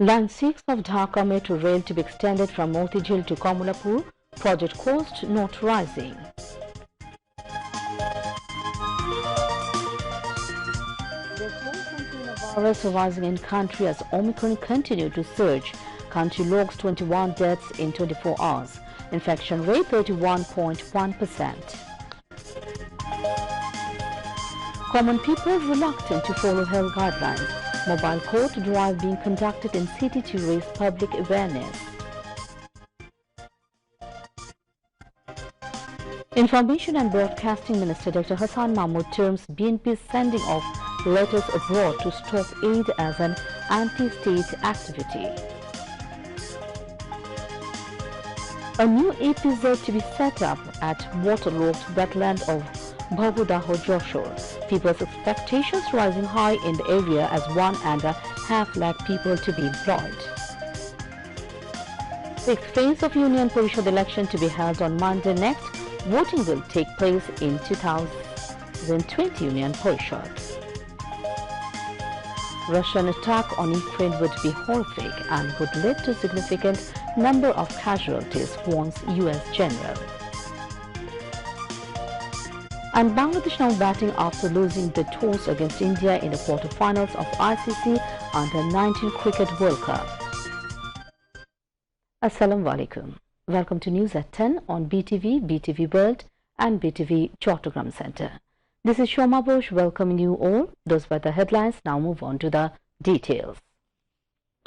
Line 6 of Dhaka Metro Rail to be extended from Motijil to Komolapur, project cost not rising. There's more coronavirus arising in country as Omicron continue to surge. Country logs 21 deaths in 24 hours. Infection rate 31.1%. Common people reluctant to follow health guidelines. Mobile court drive being conducted in city to raise public awareness. Information and Broadcasting Minister Dr. Hassan Mahmood terms BNP's sending of letters abroad to stop aid as an anti-state activity. A new APZ to be set up at waterlogged wetland of Bhagodaho Joshua. People's expectations rising high in the area as 1.5 lakh people to be employed. Sixth phase of Union Parishad election to be held on Monday next. Voting will take place in 2020 Union Parishad. Russian attack on Ukraine would be horrific and would lead to significant number of casualties, warns US General. And Bangladesh now batting after losing the toss against India in the quarterfinals of ICC Under-19 Cricket World Cup. Assalamu alaikum. Welcome to News at 10 on BTV, BTV World and BTV Chattogram Center. This is Shoma Bosch welcoming you all. Those were the headlines. Now move on to the details.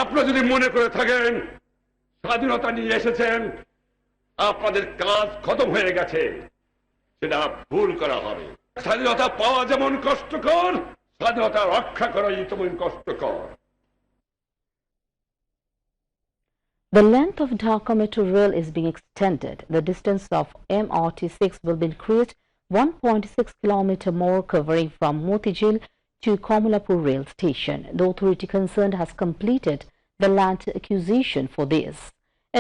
আপনারা যদি মনে করে থাকেন স্বাধীনতা নিয়ে এসেছেন আপনাদের কাজ খতম হয়ে গেছে সেটা ভুল করা হবে স্বাধীনতা পাওয়া যেমন কষ্টকর স্বাধীনতা রক্ষা করাই তেমন কষ্টকর The length of Dhaka Metro Rail is being extended. The distance of MRT6 will be increased 1.6 km more, covering from Motijil to Komolapur rail station. The authority concerned has completed the land acquisition for this.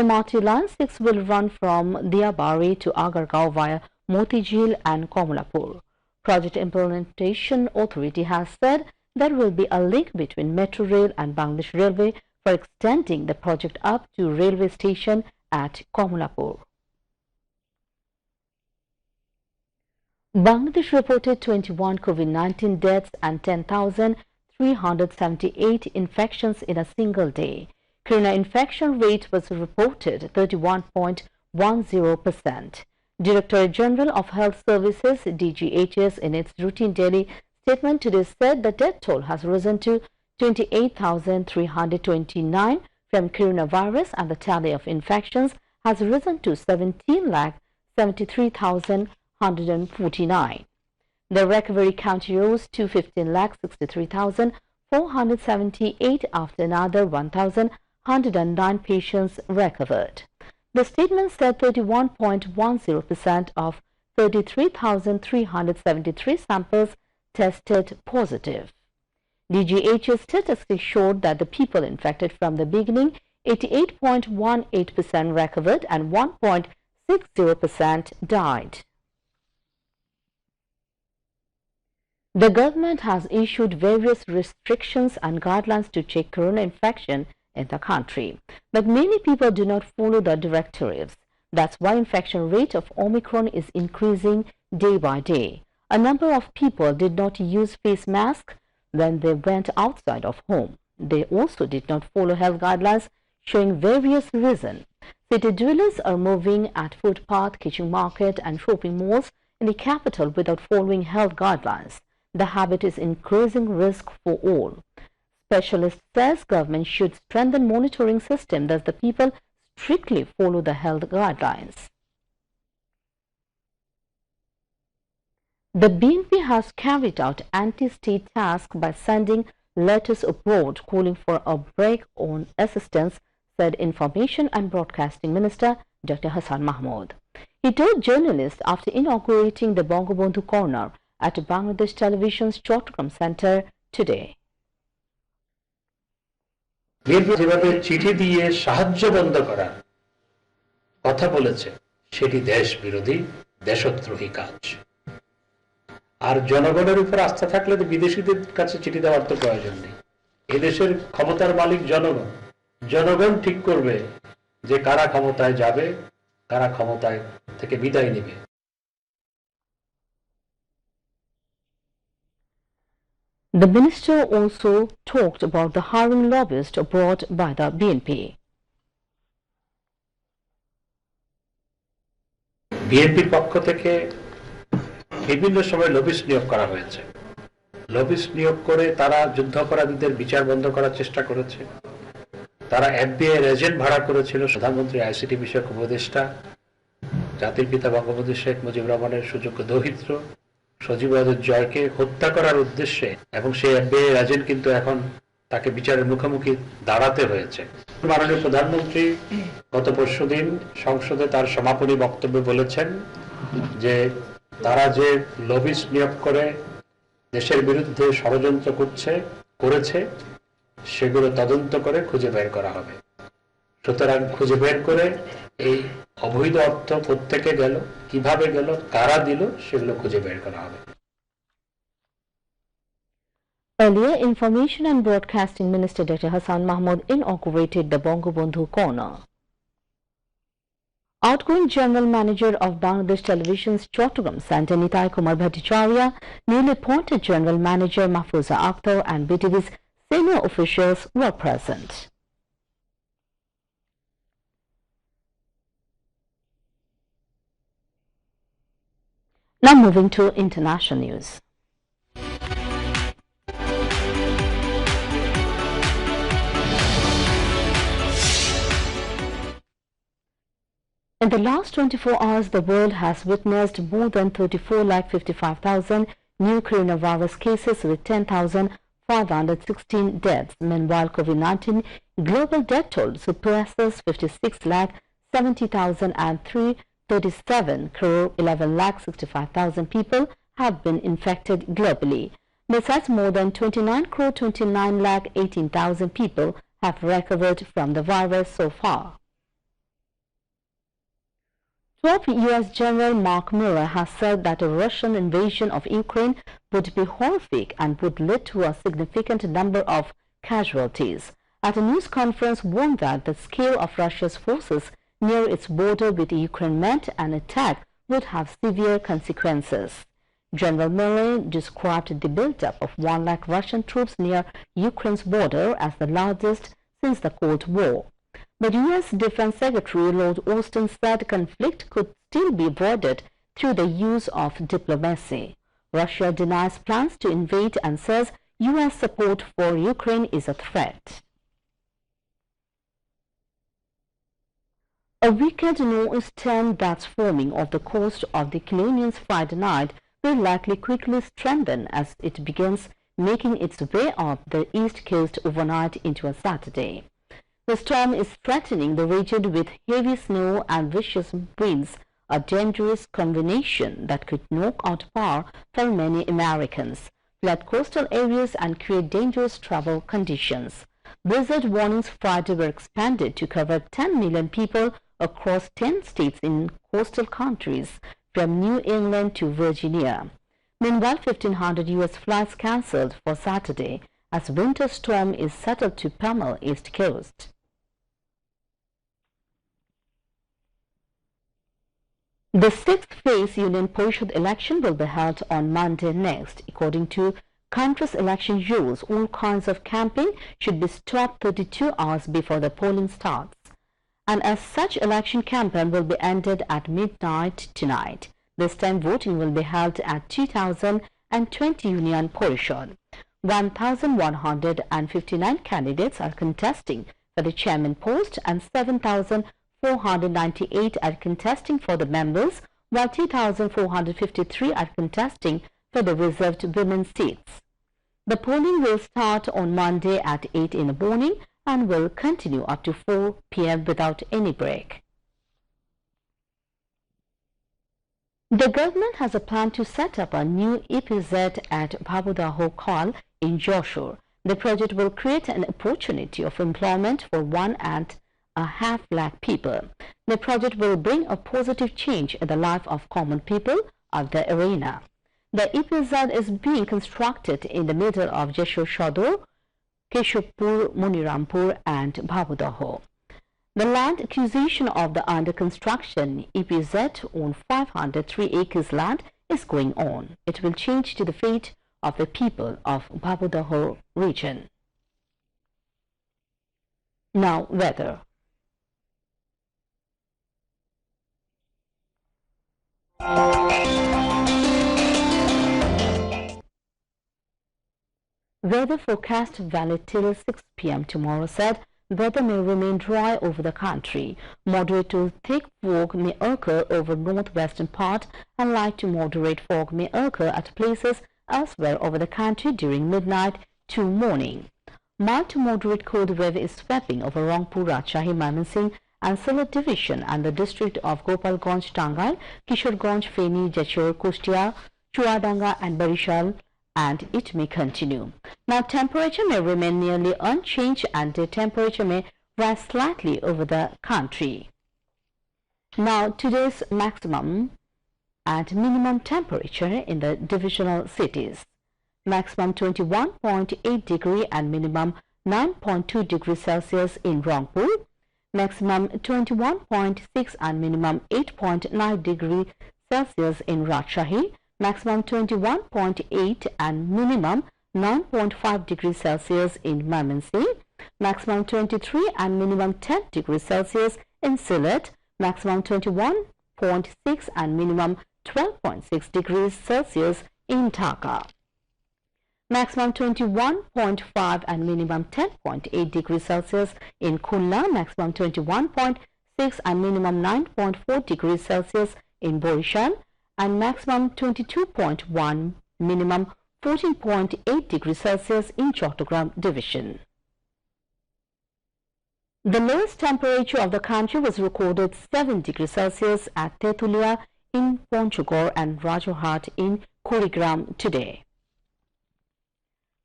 MRT Line 6 will run from Diabari to Agargaon via Motijil and Komolapur. Project Implementation Authority has said there will be a link between Metro Rail and Bangladesh Railway for extending the project up to railway station at Komolapur. Bangladesh reported 21 COVID-19 deaths and 10,378 infections in a single day. Corona infection rate was reported 31.10%. Director General of Health Services DGHS in its routine daily statement today said the death toll has risen to 28,329 from coronavirus and the tally of infections has risen to 17,73,149. The recovery count rose to 15,63,478 after another 1,109 patients recovered. The statement said 31.10% of 33,373 samples tested positive. DGH's statistics showed that the people infected from the beginning, 88.18% recovered and 1.60% died. The government has issued various restrictions and guidelines to check corona infection in the country, but many people do not follow the directives. That's why infection rate of Omicron is increasing day by day. A number of people did not use face masks when they went outside of home. They also did not follow health guidelines, showing various reasons. City dwellers are moving at footpath, kitchen market and shopping malls in the capital without following health guidelines. The habit is increasing risk for all. Specialist says government should strengthen monitoring system that the people strictly follow the health guidelines. The BNP has carried out anti-state task by sending letters abroad calling for a break on assistance, said Information and Broadcasting Minister Dr. Hassan Mahmood. He told journalists after inaugurating the Bangabandhu Corner at Bangladesh Television's Chattogram Center today. যেভাবে চিঠি দিয়ে সাহায্য বন্ধ করার কথা বলেছে সেটি দেশ বিরোধী দেশদ্রোহী কাজ আর জনগণের উপর আস্থা থাকলে তো বিদেশিদের কাছে চিঠি দেওয়ার তো প্রয়োজন নেই এই দেশের ক্ষমতার মালিক জনগণ জনগণ ঠিক করবে যে কারা ক্ষমতায় যাবে, কারা ক্ষমতায় থেকে বিদায় নেবে। The minister also talked about the hiring lobbyists brought by the BNP. বিএনপির পক্ষ থেকে বিভিন্ন সময় লবিস্ট নিয়োগ করা হয়েছে। লবিস্ট নিয়োগ করে তারা যুদ্ধাপরাধীদের বিচার বন্ধ করার চেষ্টা করেছে। তারা এফবিআই এজেন্ট ভাড়া করেছিল। প্রধানমন্ত্রী আইসিটি বিষয়ক উপদেষ্টা, জাতির পিতা বঙ্গবন্ধু শেখ মুজিবুর রহমানের সুযোগ্য দৌহিত্র সজীব জয়কে হত্যা করার উদ্দেশ্যে, এবং সেই এফবিআই এজেন্ট কিন্তু এখন তাকে বিচারের মুখোমুখি দাঁড়াতে হয়েছে। মাননীয় প্রধানমন্ত্রী গত পরশুদিন সংসদে তার সমাপনী বক্তব্যে বলেছেন যে তারা যে লবিস্ট নিয়োগ করে দেশের বিরুদ্ধে ষড়যন্ত্র করেছে সেগুলো তদন্ত করে খুঁজে বের করা হবে। সুতরাং খুঁজে বের করে এই অবৈধ অর্থ কোত্থেকে গেল, কিভাবে গেল, কারা দিল, সেগুলো খুঁজে বের করা হবে। Earlier, Information and Broadcasting Minister Dr. Hassan Mahmood inaugurated the Bangabandhu Corner. Outgoing General Manager of Bangladesh Television's Chattogram Center Nitai Kumar Bhattacharya, newly appointed General Manager Mahfouza Akhtar and BTV's senior officials were present. Now moving to international news. In the last 24 hours, the world has witnessed more than 34,55,000 new coronavirus cases with 10,516 deaths. Meanwhile, COVID-19 global death toll surpasses 56,70,000 and 337 crore 11,65,000 people have been infected globally. Besides, more than 29 crore 29,18,000 people have recovered from the virus so far. Top U.S. General Mark Miller has said that a Russian invasion of Ukraine would be horrific and would lead to a significant number of casualties. At a news conference, warned that the scale of Russia's forces near its border with Ukraine meant an attack would have severe consequences. General Miller described the buildup of 1 lakh Russian troops near Ukraine's border as the largest since the Cold War. But U.S. Defense Secretary Lord Austin said conflict could still be avoided through the use of diplomacy. Russia denies plans to invade and says U.S. support for Ukraine is a threat. A wicked nor'easter that's forming off the coast of the Caribbean Friday night will likely quickly strengthen as it begins making its way up the east coast overnight into a Saturday. The storm is threatening the region with heavy snow and vicious winds, a dangerous combination that could knock out power for many Americans, flood coastal areas and create dangerous travel conditions. Blizzard warnings Friday were expanded to cover 10 million people across 10 states in coastal countries from New England to Virginia. Meanwhile, 1,500 U.S. flights cancelled for Saturday as winter storm is settled to pummel East Coast. The sixth phase Union Parishad election will be held on Monday next. According to country's election rules, all kinds of campaign should be stopped 32 hours before the polling starts. And as such, election campaign will be ended at midnight tonight. This time voting will be held at 2020 Union Parishad. 1,159 candidates are contesting for the chairman post and 7,498 are contesting for the members, while 2,453 are contesting for the reserved women's seats. The polling will start on Monday at 8 in the morning and will continue up to 4 p.m. without any break. The government has a plan to set up a new EPZ at Babudaho Khal in Joshua. The project will create an opportunity of employment for 1.5 lakh people. The project will bring a positive change in the life of common people of the arena. The EPZ is being constructed in the middle of Joshua Shador, Keshopur, Munirampur and Bhabudaho. The land acquisition of the under construction EPZ on 503 acres land is going on. It will change to the fate of the people of Bhabudaho region. Now weather. Weather forecast valid till 6 p.m. tomorrow said weather may remain dry over the country. Moderate to thick fog may occur over northwestern part and light to moderate fog may occur at places elsewhere over the country during midnight to morning. Mild to moderate cold wave is sweeping over Rangpur, Rajshahi, Mymensingh and Sylhet division and the district of Gopalganj, Tangal, Kishoreganj, Feni, Jashore, Kustia, Chuadanga and Barishal, and it may continue. Now temperature may remain nearly unchanged and the temperature may rise slightly over the country. Now today's maximum and minimum temperature in the divisional cities. Maximum 21.8 degree and minimum 9.2 degrees Celsius in Rangpur. Maximum 21.6 and minimum 8.9 degree Celsius in Rajshahi. Maximum 21.8 and minimum 9.5 degrees Celsius in Mymensingh. Maximum 23 and minimum 10 degrees Celsius in Sylhet. Maximum 21.6 and minimum 12.6 degrees Celsius in Dhaka. Maximum 21.5 and minimum 10.8 degrees Celsius in Khulna. Maximum 21.6 and minimum 9.4 degrees Celsius in Borishal. And maximum 22.1, minimum 14.8 degrees Celsius in Chattogram division. The lowest temperature of the country was recorded 7 degrees Celsius at Tetulia in Ponchugor and Rajohat in Kurigram today.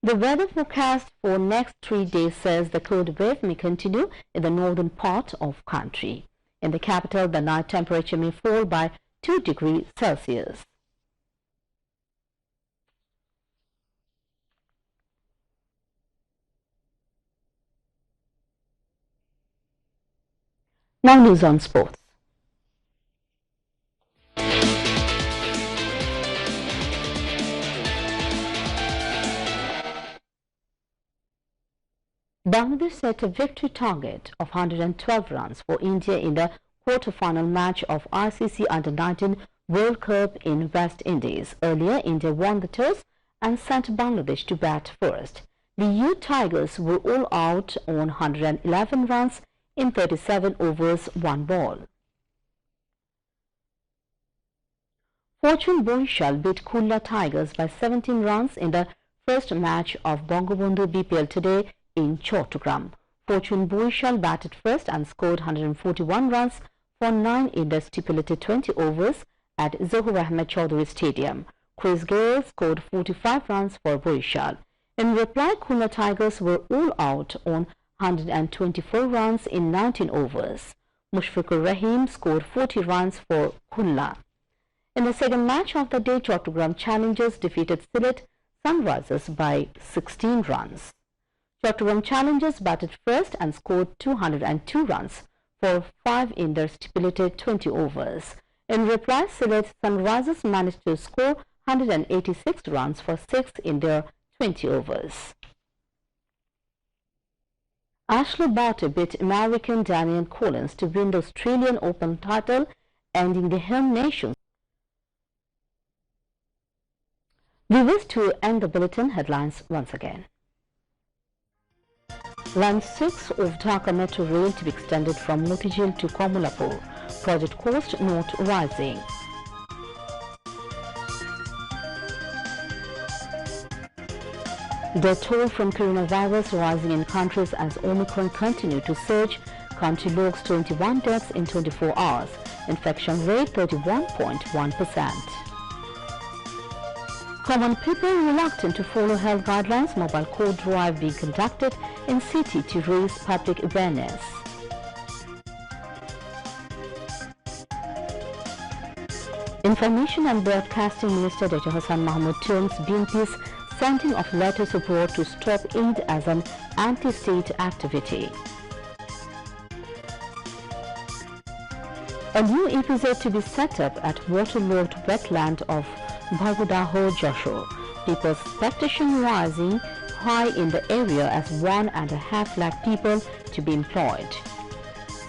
The weather forecast for next 3 days says the cold wave may continue in the northern part of country. In the capital, the night temperature may fall by 2 degrees Celsius. Now news on sports. Bangladesh set a victory target of 112 runs for India in the quarter-final match of ICC Under-19 World Cup in West Indies. Earlier, India won the toss and sent Bangladesh to bat first. The youth Tigers were all out on 111 runs in 37 overs, 1 ball. Fortune Borishal beat Khulna Tigers by 17 runs in the first match of Bangabandhu BPL today in Chattogram. Fortune Borishal batted first and scored 141 runs for 9 in the stipulated 20 overs at Zohur Ahmed Chaudhary Stadium. Chris Gale scored 45 runs for Borishal. In reply, Khulna Tigers were all out on 124 runs in 19 overs. Mushfiqur Rahim scored 40 runs for Khulna. In the second match of the day, Chattogram Challengers defeated Sylhet Sunrisers by 16 runs. Chattogram Challengers batted first and scored 202 runs for 5 in their stipulated 20 overs. In reply, Sylhet Sunrisers managed to score 186 runs for 6 in their 20 overs. Ashley Barty beat American Daniel Collins to win the Australian Open title, ending the home nation. We wish to end the bulletin headlines once again. Line 6 of Dhaka Metro Rail to be extended from Motijil to Komolapur. Project cost not rising. The toll from coronavirus rising in countries as Omicron continue to surge. Country logs 21 deaths in 24 hours. Infection rate 31.1%. Common people reluctant to follow health guidelines. Mobile code drive being conducted in city to raise public awareness. Information and Broadcasting Minister Dr. Hassan Mahmood terms BNP's sending of letters of support to stop Eid as an anti-state activity. A new episode to be set up at waterlogged wetland of Bhargodaho, Joshua. People's expectation rising high in the area as 1.5 lakh people to be employed.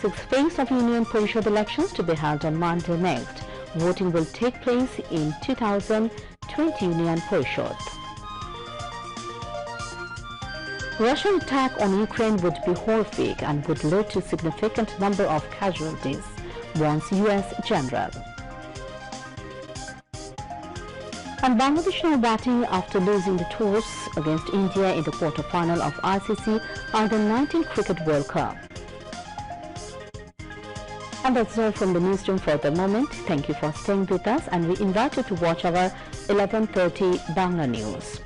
Sixth phase of Union Parishad elections to be held on Monday next. Voting will take place in 2020 Union Parishad. Russian attack on Ukraine would be horrific and would lead to significant number of casualties, warns US General. And Bangladesh now batting after losing the toss against India in the quarter-final of ICC Under-19 Cricket World Cup. And that's all from the newsroom for the moment. Thank you for staying with us, and we invite you to watch our 11:30 Bangla News.